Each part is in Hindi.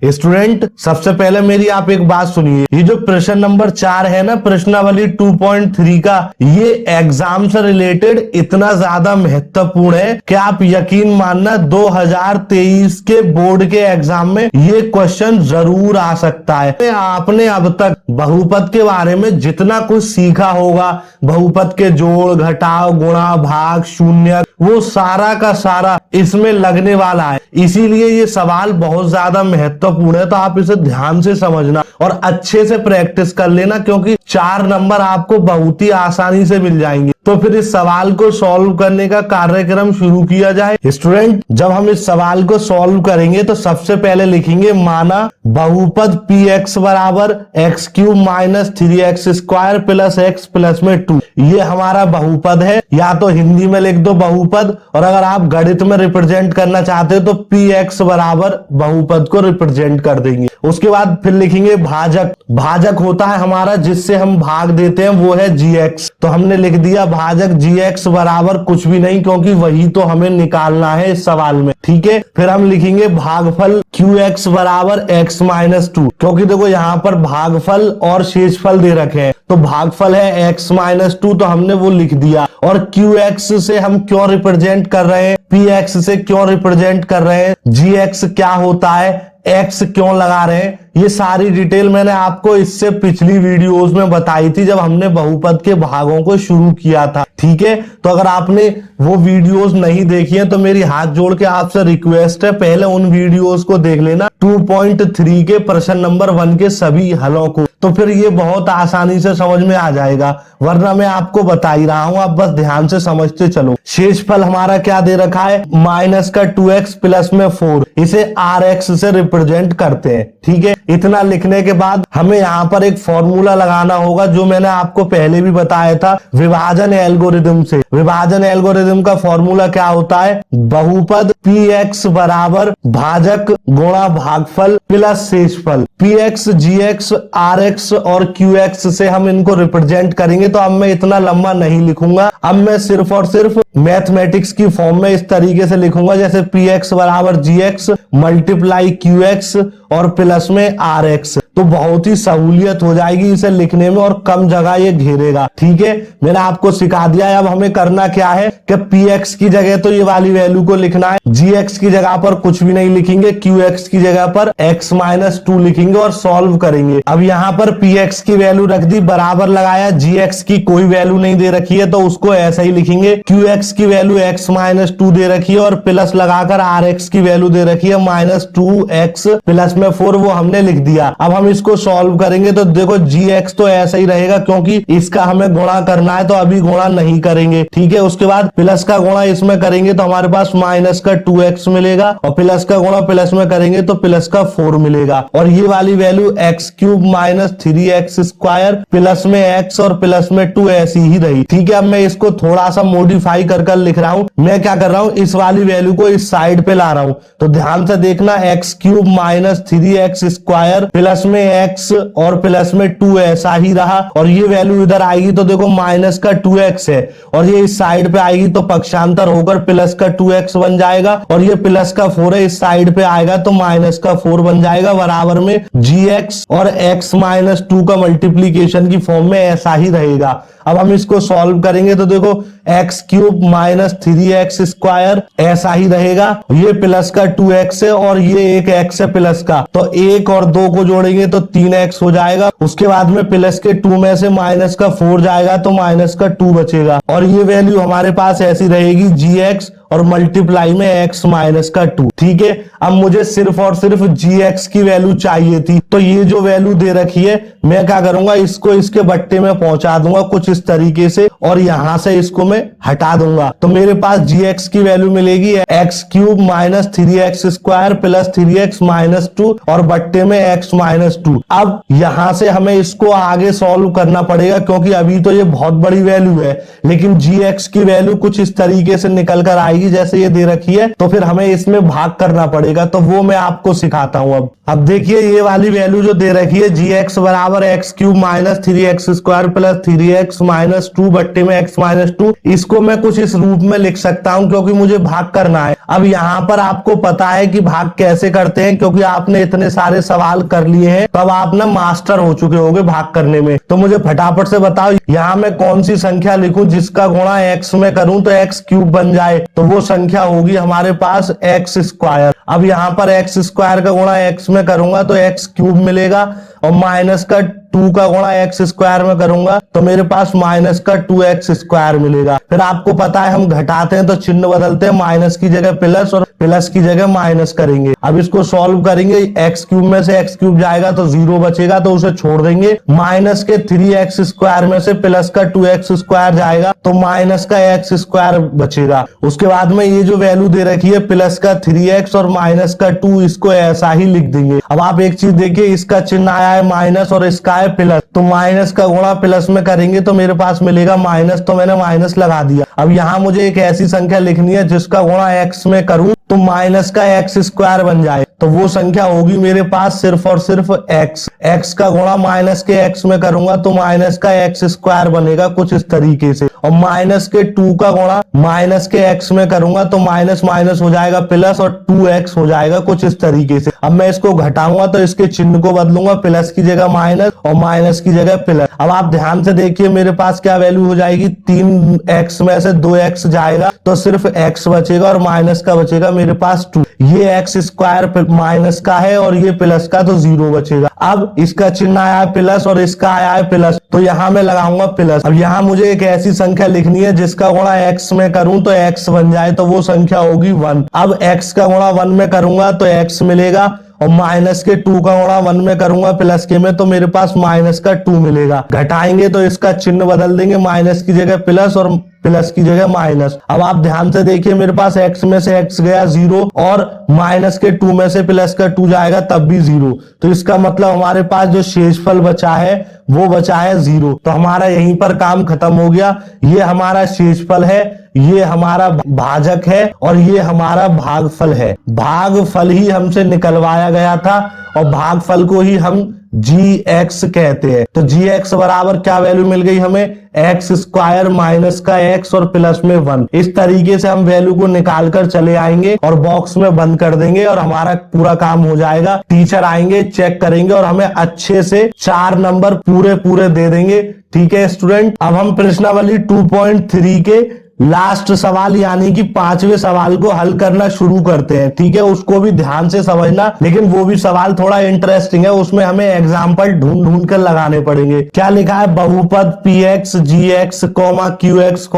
स्टूडेंट सबसे पहले मेरी आप एक बात सुनिए, ये जो प्रश्न नंबर 4 है ना प्रश्नावली 2.3 का, ये एग्जाम से रिलेटेड इतना ज्यादा महत्वपूर्ण है कि आप यकीन मानना 2023 के बोर्ड के एग्जाम में ये क्वेश्चन जरूर आ सकता है। आपने अब तक बहुपद के बारे में जितना कुछ सीखा होगा, बहुपद के जोड़, घटाव, गुणा, भाग, शून्य, वो सारा का सारा इसमें लगने वाला है। इसीलिए ये सवाल बहुत ज्यादा महत्वपूर्ण है, तो आप इसे ध्यान से समझना और अच्छे से प्रैक्टिस कर लेना, क्योंकि 4 नंबर आपको बहुत ही आसानी से मिल जाएंगे। तो फिर इस सवाल को सॉल्व करने का कार्यक्रम शुरू किया जाए। स्टूडेंट जब हम इस सवाल को सॉल्व करेंगे तो सबसे पहले लिखेंगे, माना बहुपद px बराबर x cube minus 3x square plus x plus में 2, ये हमारा बहुपद है। या तो हिंदी में लिख दो बहुपद, और अगर आप गणित में रिप्रेजेंट करना चाहते हो तो px बराबर बहुपद को रिप्रेजेंट कर देंगे। उसके बाद फिर लिखेंगे भाजक। भाजक होता है हमारा जिससे हम भाग देते हैं, वो है gx, तो हमने लिख दिया भाजक gx बराबर कुछ भी नहीं, क्योंकि वही तो हमें निकालना है इस सवाल में। ठीक है, फिर हम लिखेंगे भागफल qx बराबर x माइनस 2, क्योंकि देखो यहाँ पर भागफल और शेषफल दे रखे हैं, तो भागफल है x माइनस 2, तो हमने वो लिख दिया। और qx से हम क्यों रिप्रेजेंट कर रहे हैं, px से क्यों रिप्रेजेंट कर रहे हैं, gx क्या होता है, x क्यों लगा रहे हैं, ये सारी डिटेल मैंने आपको इससे पिछली वीडियोस में बताई थी जब हमने बहुपद के भागों को शुरू किया था। ठीक है, तो अगर आपने वो वीडियोस नहीं देखी है तो मेरी हाथ जोड़ के आपसे रिक्वेस्ट है, पहले उन वीडियोस को देख लेना, 2.3 के प्रश्न नंबर 1 के सभी हलों को, तो फिर ये बहुत आसानी से समझ में आ जाएगा। वरना मैं आपको बता ही रहा हूं, आप बस ध्यान से समझते चलो। शेषफल हमारा क्या दे रखा है, माइनस का 2x प्लस में 4, इसे rx से रिप्रेजेंट करते हैं। ठीक है, इतना लिखने के बाद हमें यहाँ पर एक फॉर्मूला लगाना होगा, जो मैंने आपको पहले भी बताया था विभाजन एल्गोरिदम से। विभाजन एल्गोरिदम का फॉर्मूला क्या होता है, बहुपद px बराबर भाजक गुणा भागफल प्लस शेषफल। px, gx, rx और qx से हम इनको रिप्रेजेंट करेंगे, तो अब मैं इतना लंबा नहीं लिखूंगा, अब मैं सिर्फ और सिर्फ मैथमेटिक्स की फॉर्म में इस तरीके से लिखूंगा, जैसे px बराबर gx मल्टीप्लाई qx और प्लस में rx, तो बहुत ही सहूलियत हो जाएगी इसे लिखने में और कम जगह ये घेरेगा। ठीक है, मैंने आपको सिखा दिया है। अब हमें करना क्या है कि px की जगह तो ये वाली वैल्यू को लिखना है, gx की जगह पर कुछ भी नहीं लिखेंगे, qx की जगह पर x माइनस 2 लिखेंगे और सॉल्व करेंगे। अब यहाँ पर px की वैल्यू रख दी, बराबर लगाया, gx की कोई वैल्यू नहीं दे रखी है तो उसको ऐसा ही लिखेंगे, qx की वैल्यू x माइनस 2 दे रखी है और प्लस लगाकर rx की वैल्यू दे रखी है माइनस 2x प्लस में 4, वो हमने लिख दिया। अब हम इसको सॉल्व करेंगे तो देखो gx तो ऐसा ही रहेगा, क्योंकि इसका हमें गुणा करना है, तो अभी गुणा नहीं करेंगे। ठीक है, उसके बाद प्लस का गुणा इसमें करेंगे तो हमारे पास माइनस का 2x मिलेगा, और प्लस का गुणा प्लस में करेंगे तो प्लस का 4 मिलेगा, और ये वाली value x cube minus 3x square plus में x और प्लस में 2 ऐसी ही रही। ठीक है, अब मैं इसको थोड़ा सा मॉडिफाई कर लिख रहा हूं। मैं क्या कर रहा हूं, इस वाली वैल्यू को इस साइड पे ला रहा हूं, तो ध्यान से देखना, x cube minus 3x square plus में x और प्लस में 2 ऐसा ही रहा, और ये वैल्यू इधर आएगी तो देखो माइनस का 2x है, और ये इस साइड पे आएगी तो पक्षांतर होकर प्लस का 2x बन जाएगा, और ये प्लस का 4 है, इस साइड पे आएगा तो माइनस का 4 बन जाएगा, बराबर में gx और x माइनस 2 का मल्टीप्लीकेशन की फॉर्म में ऐसा ही रहेगा। अब हम इसको सॉल्व करेंगे तो देखो x cube minus 3x square ऐसा ही रहेगा, ये प्लस का 2x है और ये एक x है प्लस का, तो 1 और 2 को जोड़ेंगे तो 3x हो जाएगा। उसके बाद में प्लस के 2 में से माइनस का 4 जाएगा तो माइनस का 2 बचेगा, और ये वैल्यू हमारे पास ऐसी रहेगी gx और मल्टीप्लाई में x माइनस का 2। ठीक है, अब मुझे सिर्फ और सिर्फ gx की वैल्यू चाहिए थी, तो ये जो वैल्यू दे रखी है मैं क्या करूंगा, इसको इसके बट्टे में पहुंचा दूंगा कुछ इस तरीके से, और यहां से इसको मैं हटा दूंगा, तो मेरे पास gx की वैल्यू मिलेगी x cube minus 3x square plus 3x minus 2 और बट्टे में x माइनस 2। अब यहां से हमें इसको आगे सॉल्व करना पड़ेगा, क्योंकि अभी तो ये बहुत बड़ी वैल्यू है, लेकिन gx की वैल्यू कुछ इस तरीके से निकल कर आएगी, पड़ेगी जैसे ये दे रखी है, तो फिर हमें इसमें भाग करना पड़ेगा, तो वो मैं आपको सिखाता हूं। अब देखिए ये वाली वैल्यू जो दे रखी है gx बराबर x cube minus 3x square plus 3x minus 2 बट्टे में x माइनस 2, इसको मैं कुछ इस रूप में लिख सकता हूं क्योंकि मुझे भाग करना है। अब यहाँ पर आपको पता है कि भाग कैसे करते हैं, क्योंकि आपने इतने सारे सवाल कर लिए हैं, तब आप ना मास्टर हो चुके होंगे भाग करने में। तो मुझे फटाफट से बताओ यहाँ मैं कौन सी संख्या लिखूं जिसका गुणा x में करूं तो x क्यूब बन जाए, तो वो संख्या होगी हमारे पास x स्क्वायर। अब यहाँ पर x स्क्वायर का गुणा x में करूंगा तो x क्यूब मिलेगा, और माइनस का 2 का गुणा x स्क्वायर में करूंगा तो मेरे पास माइनस का 2x स्क्वायर मिलेगा। फिर आपको पता है हम घटाते हैं तो चिन्ह बदलते हैं, माइनस की जगह प्लस और प्लस की जगह माइनस करेंगे। अब इसको सॉल्व करेंगे, x क्यूब में से x क्यूब जाएगा तो 0 बचेगा, तो उसे छोड़ देंगे। माइनस के 3x स्क्वायर में से प्लस का 2x स्क्वायर जाएगा तो माइनस का x स्क्वायर बचेगा। उसके बाद में ये जो वैल्यू दे रखी है प्लस का 3x और माइनस का 2, इसको ऐसा ही लिख देंगे। अब आप एक चीज देखिए, इसका चिन्ह आया है माइनस और इसका है प्लस, तो माइनस का गुणा प्लस में करेंगे तो मेरे पास मिलेगा माइनस, तो मैंने माइनस लगा दिया। अब यहाँ मुझे एक ऐसी संख्या लिखनी है जिसका गुणा x में करूं तो माइनस का x स्क्वायर बन जाए, तो वो संख्या होगी मेरे पास सिर्फ और सिर्फ x का गुणा माइनस के x में करूंगा तो माइनस का x स्क्वायर बनेगा कुछ इस तरीके से, और माइनस के 2 का गुणा माइनस के x में करूंगा तो माइनस माइनस हो जाएगा प्लस और 2x हो जाएगा कुछ इस तरीके से। अब मैं इसको घटाऊंगा तो इसके चिन्ह को बदलूंगा, प्लस की जगह माइनस और माइनस की जगह प्लस। अब आप ध्यान से देखिए मेरे पास क्या वैल्यू हो जाएगी, 3x में से 2x जाएगा तो सिर्फ x बचेगा और माइनस का बचेगा मेरे पास 2। ये x स्क्वायर माइनस का है और ये प्लस का, तो 0 बचेगा। अब इसका चिन्ह आया है प्लस और इसका आया है प्लस, तो यहाँ मैं लगाऊंगा प्लस। अब यहाँ मुझे एक ऐसी संख्या लिखनी है जिसका गुणा x में करूं तो x बन जाए, तो वो संख्या होगी 1। अब x का गुणा 1 में करूंगा तो x मिलेगा, और माइनस के 2 का गुणा 1 में करूंगा प्लस के में तो मेरे पास माइनस का 2 मिलेगा। घटाएंगे तो इसका चिन्ह बदल देंगे, माइनस की जगह प्लस और प्लस की जगह माइनस। अब आप ध्यान से देखिए मेरे पास x में से x गया 0 और माइनस के 2 में से प्लस का 2 जाएगा तब भी 0, तो इसका मतलब हमारे पास जो शेषफल बचा है वो बचा है 0। तो हमारा यहीं पर काम खत्म हो गया। ये हमारा शेषफल है, ये हमारा भाजक है और ये हमारा भागफल है। भागफल ही हमसे निकलवाया गया था और भागफल को ही हम gx कहते हैं। तो gx बराबर क्या वैल्यू मिल गई हमें, x स्क्वायर माइनस का x और प्लस में 1। इस तरीके से हम वैल्यू को निकाल कर चले आएंगे और बॉक्स में बंद कर देंगे और हमारा पूरा काम हो जाएगा। टीचर आएंगे, चेक करेंगे और हमें अच्छे से 4 नंबर पूरे दे देंगे। ठीक है स्टूडेंट, अब हम प्रश्नावली 2.3 के लास्ट सवाल यानी कि 5वें सवाल को हल करना शुरू करते हैं। ठीक है, उसको भी ध्यान से समझना, लेकिन वो भी सवाल थोड़ा इंटरेस्टिंग है, उसमें हमें एग्जाम्पल ढूंढ कर लगाने पड़ेंगे। क्या लिखा है, बहुपद px gx qx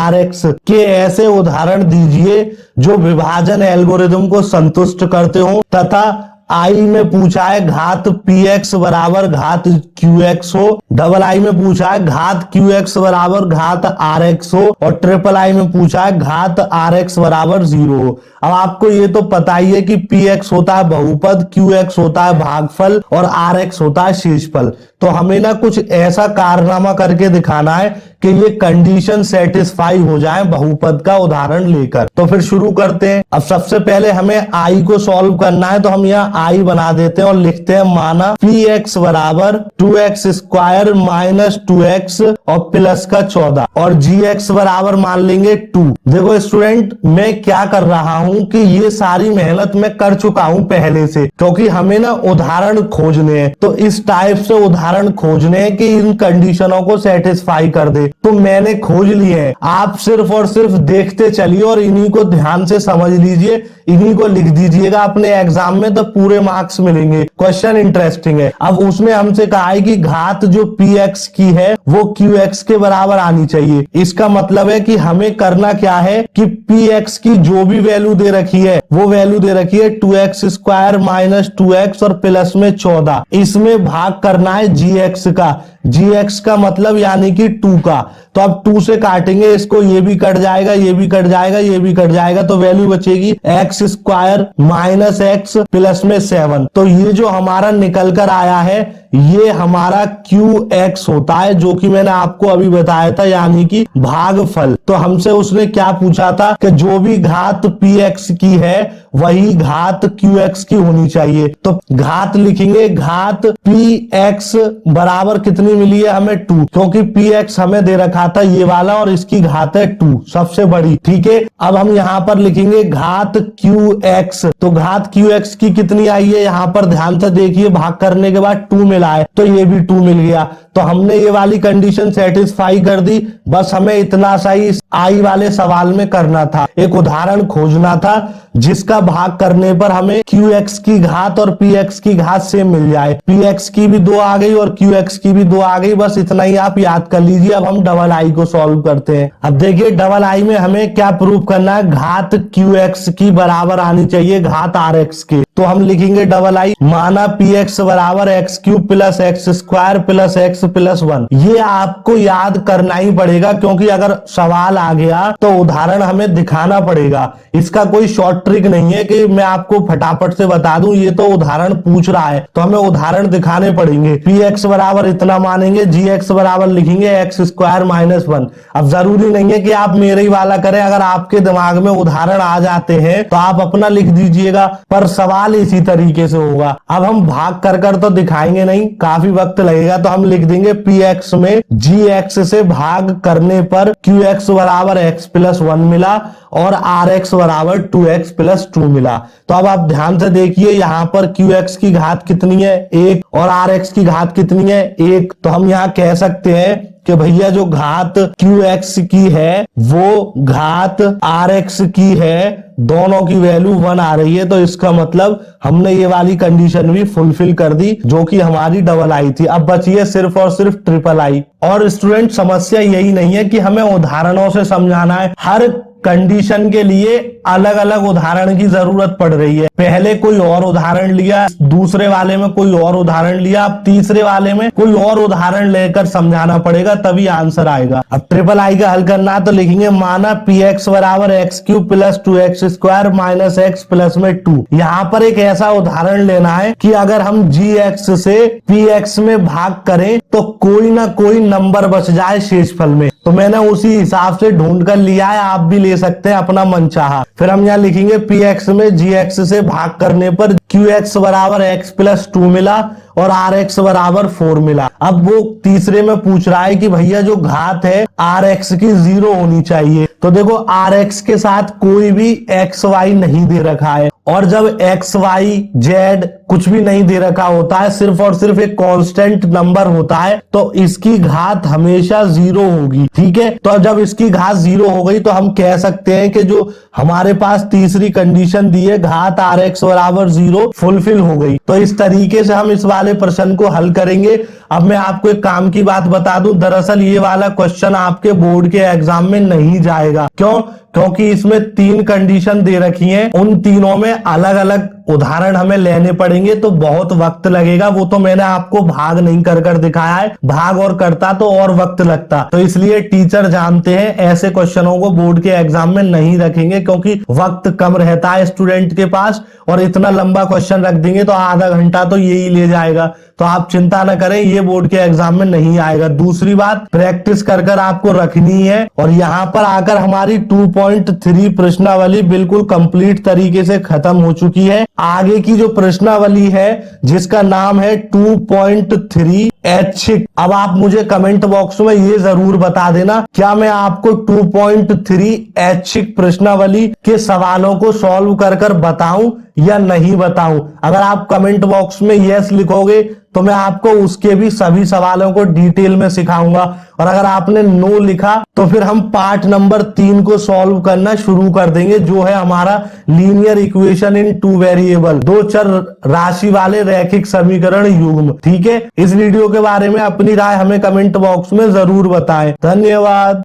rx के ऐसे उदाहरण दीजिए जो विभाजन एल्गोरिदम को संतुष्ट करते हो तथा आई में पूछा है घात px बराबर घात qx हो, डबल आई में पूछा है घात qx बराबर घात rx हो, और ट्रिपल आई में पूछा है घात rx बराबर 0 हो। अब आपको ये तो पता ही है कि px होता है बहुपद, qx होता है भागफल और rx होता है शेषफल। तो हमें ना कुछ ऐसा कारनामा करके दिखाना है कि ये कंडीशन सेटिस्फाई हो जाए बहुपद का उदाहरण लेकर। तो फिर शुरू करते हैं। अब सबसे पहले हमें आई को सॉल्व करना है, तो हम यहाँ आई बना देते हैं और लिखते हैं माना px बराबर 2x स्क्वायर माइनस 2x और प्लस का 14 और gx बराबर मान लेंगे 2। देखो स्टूडेंट, मैं क्या कर रहा हूं कि ये सारी मेहनत मैं कर चुका हूं पहले से, क्योंकि हमें ना उदाहरण खोजने हैं। तो इस टाइप से उदाहरण खोजने हैं कि इन कंडीशनों को सेटिस्फाई कर दे, तो मैंने खोज लिए हैं। आप सिर्फ और सिर्फ देखते चलिए और इन्हीं को ध्यान से समझ लीजिए, इन्हीं को लिख दीजिएगा अपने एग्जाम में, तो पूरे मार्क्स मिलेंगे। क्वेश्चन इंटरेस्टिंग है। अब उसमें हमसे कहा है कि घात जो px की है वो qx के बराबर आनी चाहिए। इसका मतलब है कि हमें करना क्या है कि px की जो भी वैल्यू दे रखी है वो वैल्यू दे रखी है 2x स्क्वायर माइनस 2x और प्लस में 14, इसमें भाग करना है gx का। gx का मतलब यानी कि 2 का, तो अब 2 से काटेंगे इसको, ये भी कट जाएगा, ये भी कट जाएगा, ये भी कट जाएगा, तो वैल्यू बचेगी x square minus x plus में 7। तो ये जो हमारा निकल कर आया है ये हमारा QX होता है, जो कि मैंने आपको अभी बताया था, यानी कि भागफल। तो हमसे उसने क्या पूछा था कि जो भी घात PX की है वही घात QX की होनी चाहिए। तो घात लिखेंगे, घात PX बराबर कितनी मिली है हमें 2, क्योंकि PX हमें दे रखा था ये वाला और इसकी घात है 2 सबसे बड़ी। ठीक है, अब हम यहां पर लिखेंगे घात QX। तो घात QX की कितनी आई है, यहां पर ध्यान से देखिए, भाग करने के बाद 2 मिला है, तो ये भी 2 मिल गया। तो हमने ये वाली कंडीशन सेटिस्फाई कर दी। बस हमें इतना सा ही आई वाले सवाल में करना था, एक उदाहरण खोजना था जिसका भाग करने पर हमें QX की घात और PX की घात सेम मिल जाए। PX की भी 2 आ गई और QX की भी 2 आ गई, बस इतना ही आप याद कर लीजिए। अब हम डबल आई को सॉल्व करते हैं। अब देखिए डबल आई में हमें क्या प्रूव करना है, घात QX की बराबर आनी चाहिए घात RX के। तो हम लिखेंगे डबल आई, माना PX बराबर x cube plus x square plus x plus 1। ये आपको याद करना ही पड़ेगा, क्योंकि अगर सवाल आ गया तो उदाहरण हमें दिखाना पड़ेगा। इसका कोई शॉर्ट ट्रिक नहीं है कि मैं आपको फटाफट से बता दूं, ये तो उदाहरण पूछ रहा है तो हमें उदाहरण दिखाने पड़ेंगे। PX बराबर इतना मानेंगे, GX बराबर लिखेंगे एक्स स्क्वायर माइनस 1। अब जरूरी नहीं है कि आप मेरे ही वाला करें, अगर आपके दिमाग में उदाहरण आ जाते हैं तो आप अपना लिख दीजिएगा, पर सवाल इसी तरीके से होगा। अब हम भाग कर तो दिखाएंगे नहीं, काफी वक्त लगेगा, तो हम लिख देंगे PX में GX से भाग करने पर QX बराबर x प्लस 1 मिला और RX बराबर 2x प्लस 2 मिला। तो अब आप ध्यान से देखिए, यहां पर QX की घात कितनी है 1 और RX की घात कितनी है 1। तो हम यहां कह सकते हैं कि भैया जो घात QX की है वो घात RX की है, दोनों की वैल्यू 1 आ रही है। तो इसका मतलब हमने ये वाली कंडीशन भी फुलफिल कर दी, जो कि हमारी डबल आई थी। अब बची है सिर्फ और सिर्फ ट्रिपल आई। और स्टूडेंट समस्या यही नहीं है कि हमें उदाहरणों से समझाना है, हर कंडीशन के लिए अलग अलग उदाहरण की जरूरत पड़ रही है। पहले कोई और उदाहरण लिया, दूसरे वाले में कोई और उदाहरण लिया, अब तीसरे वाले में कोई और उदाहरण लेकर समझाना पड़ेगा, तभी आंसर आएगा। अब ट्रिपल आई का हल करना तो लिखेंगे, माना PX बराबर x cube plus 2x square minus x plus में 2। यहाँ पर एक ऐसा उदाहरण लेना है कि अगर हम GX से PX में भाग करें तो कोई ना कोई नंबर बच जाए शेषफल में। तो मैंने उसी हिसाब से ढूंढ कर लिया है, आप भी ले सकते हैं अपना मनचाहा। फिर हम यहाँ लिखेंगे PX में GX से भाग करने पर QX बराबर x प्लस 2 मिला और RX बराबर 4 मिला। अब वो तीसरे में पूछ रहा है कि भैया जो घात है RX की 0 होनी चाहिए। तो देखो RX के साथ कोई भी XY नहीं दे रखा है, और जब XYZ कुछ भी नहीं दे रखा होता है, सिर्फ और सिर्फ एक कांस्टेंट नंबर होता है, तो इसकी घात हमेशा 0 होगी। ठीक है, तो जब इसकी घात 0 हो गई तो हम कह सकते हैं कि जो हमारे पास तीसरी कंडीशन दी है घात RX बराबर 0 फुलफिल हो गई। तो इस तरीके से हम इस वाले प्रश्न को हल करेंगे। अब मैं आपको एक काम की बात बता दूं, दरअसल ये वाला क्वेश्चन आपके बोर्ड के एग्जाम में नहीं जाएगा। क्यों? क्योंकि इसमें 3 कंडीशन दे रखी हैं, उन तीनों में अलग अलग उदाहरण हमें लेने पड़ेंगे, तो बहुत वक्त लगेगा। वो तो मैंने आपको भाग नहीं कर दिखाया है, भाग और करता तो और वक्त लगता। तो इसलिए टीचर जानते हैं ऐसे क्वेश्चनों को बोर्ड के एग्जाम में नहीं रखेंगे, क्योंकि वक्त कम रहता है स्टूडेंट के पास, और इतना लंबा क्वेश्चन रख देंगे तो आधा घंटा तो यही ले जाएगा। तो आप चिंता न करें, ये बोर्ड के एग्जाम में नहीं आएगा। दूसरी बात, प्रैक्टिस कर आपको रखनी है। और यहाँ पर आकर हमारी 2.3 प्रश्नावली बिल्कुल कंप्लीट तरीके से खत्म हो चुकी है। आगे की जो प्रश्नावली है जिसका नाम है 2.3 ऐच्छिक। अब आप मुझे कमेंट बॉक्स में ये जरूर बता देना, क्या मैं आपको 2.3 ऐच्छिक प्रश्नावली के सवालों को सॉल्व कर बताऊं या नहीं बताऊं। अगर आप कमेंट बॉक्स में यस लिखोगे तो मैं आपको उसके भी सभी सवालों को डिटेल में सिखाऊंगा, और अगर आपने नो लिखा तो फिर हम पार्ट नंबर 3 को सॉल्व करना शुरू कर देंगे, जो है हमारा लीनियर इक्वेशन इन 2 वेरिएबल, 2 चर राशि वाले रैखिक समीकरण युग्म। ठीक है, इस वीडियो के बारे में अपनी राय हमें कमेंट बॉक्स में जरूर बताएं। धन्यवाद।